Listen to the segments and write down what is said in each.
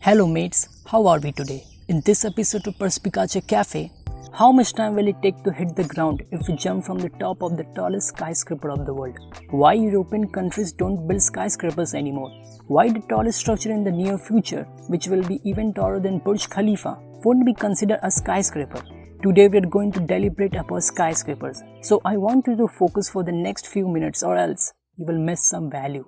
Hello mates, how are we today? In this episode of Perspicace Cafe, how much time will it take to hit the ground if we jump from the top of the tallest skyscraper of the world? Why European countries don't build skyscrapers anymore? Why the tallest structure in the near future, which will be even taller than Burj Khalifa, won't be considered a skyscraper? Today we are going to deliberate about skyscrapers. So I want you to focus for the next few minutes or else you will miss some value.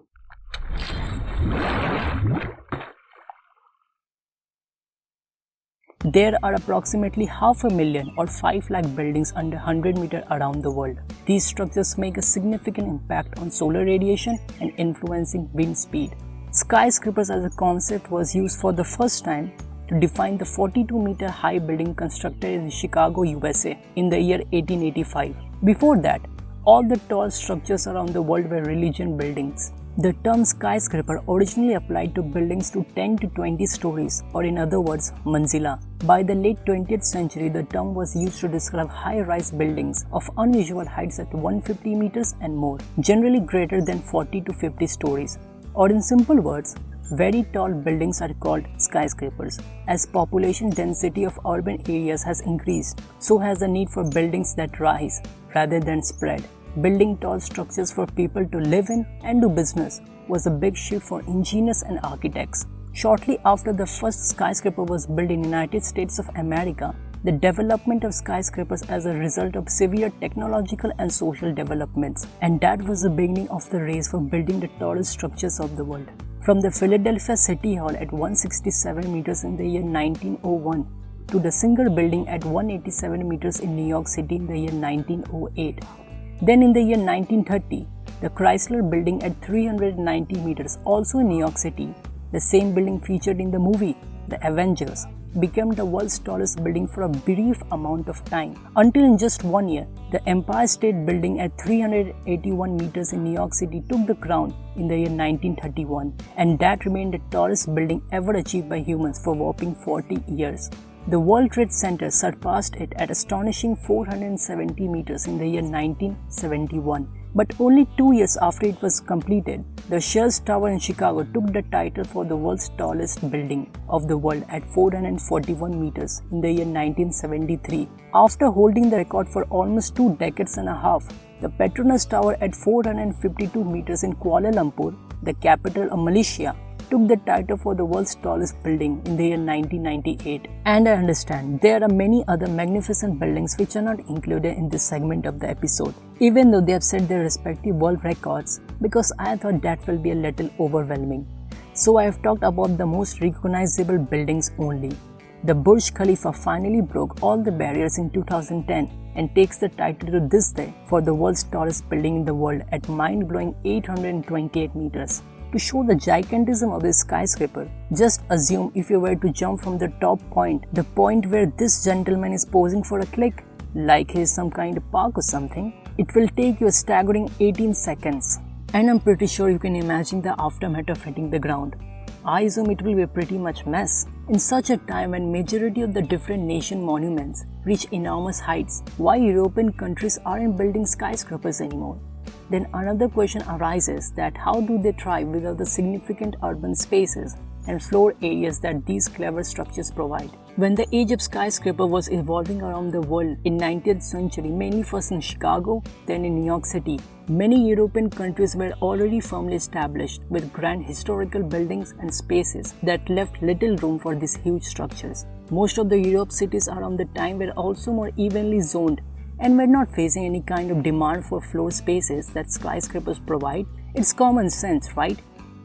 There are approximately 500,000 or 5 lakh buildings under 100 meters around the world. These structures make a significant impact on solar radiation and influencing wind speed. Skyscrapers as a concept was used for the first time to define the 42-meter high building constructed in Chicago, USA in the year 1885. Before that, all the tall structures around the world were religion buildings. The term skyscraper originally applied to buildings to 10 to 20 stories, or in other words, manzila. By the late 20th century, the term was used to describe high-rise buildings of unusual heights at 150 meters and more, generally greater than 40 to 50 stories. Or in simple words, very tall buildings are called skyscrapers. As population density of urban areas has increased, so has the need for buildings that rise rather than spread. Building tall structures for people to live in and do business was a big shift for engineers and architects. Shortly after the first skyscraper was built in the United States of America, the development of skyscrapers as a result of severe technological and social developments, and that was the beginning of the race for building the tallest structures of the world. From the Philadelphia City Hall at 167 meters in the year 1901 to the Singer Building at 187 meters in New York City in the year 1908. Then in the year 1930, the Chrysler Building at 390 meters, also in New York City, the same building featured in the movie The Avengers, became the world's tallest building for a brief amount of time. Until in just 1 year, the Empire State Building at 381 meters in New York City took the crown in the year 1931, and that remained the tallest building ever achieved by humans for a whopping 40 years. The World Trade Center surpassed it at astonishing 470 meters in the year 1971. But only 2 years after it was completed, the Sears Tower in Chicago took the title for the world's tallest building of the world at 441 meters in the year 1973. After holding the record for almost 2 decades and a half, the Petronas Tower at 452 meters in Kuala Lumpur, the capital of Malaysia, took the title for the world's tallest building in the year 1998. And I understand there are many other magnificent buildings which are not included in this segment of the episode, even though they have set their respective world records, because I thought that will be a little overwhelming. So I have talked about the most recognizable buildings only. The Burj Khalifa finally broke all the barriers in 2010 and takes the title to this day for the world's tallest building in the world at mind-blowing 828 meters. To show the gigantism of this skyscraper, just assume if you were to jump from the top point, the point where this gentleman is posing for a click, like he is some kind of park or something, it will take you a staggering 18 seconds. And I'm pretty sure you can imagine the aftermath of hitting the ground. I assume it will be a pretty much mess. In such a time when majority of the different nation monuments reach enormous heights, why European countries aren't building skyscrapers anymore? Then another question arises that how do they thrive without the significant urban spaces and floor areas that these clever structures provide? When the age of skyscraper was evolving around the world in 19th century, mainly first in Chicago, then in New York City, many European countries were already firmly established with grand historical buildings and spaces that left little room for these huge structures. Most of the Europe cities around the time were also more evenly zoned and were not facing any kind of demand for floor spaces that skyscrapers provide. It's common sense, right?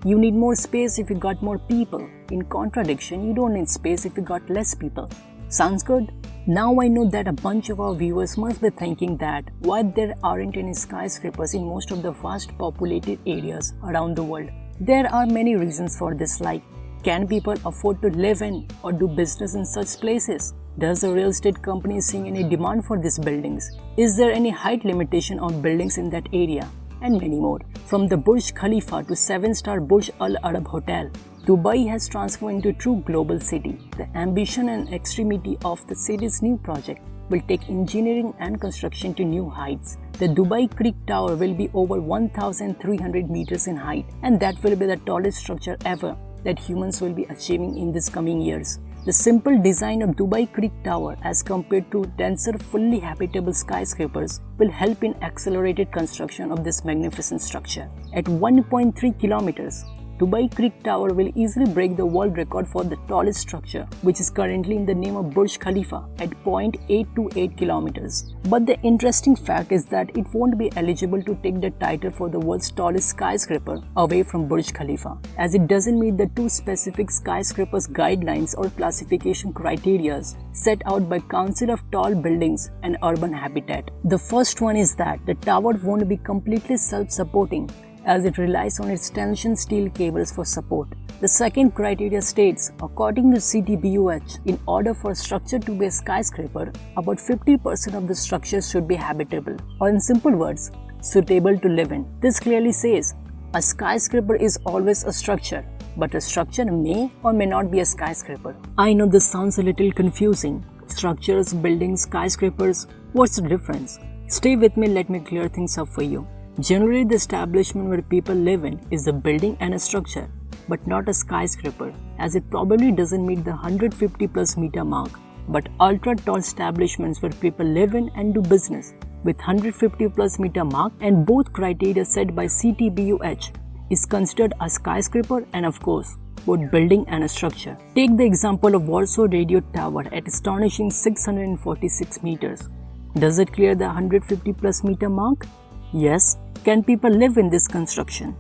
You need more space if you got more people. In contradiction, you don't need space if you got less people. Sounds good? Now I know that a bunch of our viewers must be thinking that why there aren't any skyscrapers in most of the vast populated areas around the world. There are many reasons for this, like, can people afford to live in or do business in such places? Does the real estate company seeing any demand for these buildings? Is there any height limitation on buildings in that area? And many more. From the Burj Khalifa to 7-star Burj Al Arab Hotel, Dubai has transformed into a true global city. The ambition and extremity of the city's new project will take engineering and construction to new heights. The Dubai Creek Tower will be over 1,300 meters in height, and that will be the tallest structure ever that humans will be achieving in these coming years. The simple design of Dubai Creek Tower as compared to denser, fully habitable skyscrapers will help in accelerated construction of this magnificent structure. At 1.3 kilometers, Dubai Creek Tower will easily break the world record for the tallest structure, which is currently in the name of Burj Khalifa at 0.828 kilometers. But the interesting fact is that it won't be eligible to take the title for the world's tallest skyscraper away from Burj Khalifa, as it doesn't meet the two specific skyscrapers guidelines or classification criteria set out by Council of Tall Buildings and Urban Habitat. The first one is that the tower won't be completely self-supporting, as it relies on its tension steel cables for support. The second criteria states, according to CTBUH, in order for a structure to be a skyscraper, about 50% of the structure should be habitable, or in simple words, suitable to live in. This clearly says, a skyscraper is always a structure, but a structure may or may not be a skyscraper. I know this sounds a little confusing. Structures, buildings, skyscrapers, what's the difference? Stay with me, let me clear things up for you. Generally, the establishment where people live in is a building and a structure, but not a skyscraper, as it probably doesn't meet the 150 plus meter mark. But ultra tall establishments where people live in and do business with 150 plus meter mark and both criteria set by CTBUH is considered a skyscraper and of course both building and a structure. Take the example of Warsaw Radio Tower at astonishing 646 meters. Does it clear the 150 plus meter mark? Yes. Can people live in this construction?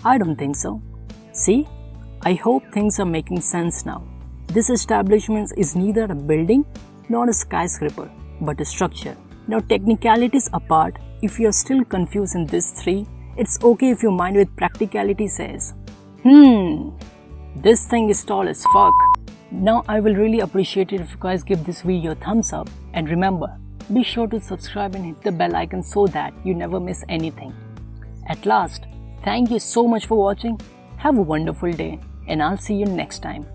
I don't think so. See? I hope things are making sense now. This establishment is neither a building nor a skyscraper, but a structure. Now, technicalities apart, if you are still confused in these three, it's okay if your mind with practicality says, this thing is tall as fuck. Now, I will really appreciate it if you guys give this video a thumbs up, and remember, be sure to subscribe and hit the bell icon so that you never miss anything. At last, thank you so much for watching. Have a wonderful day, and I'll see you next time.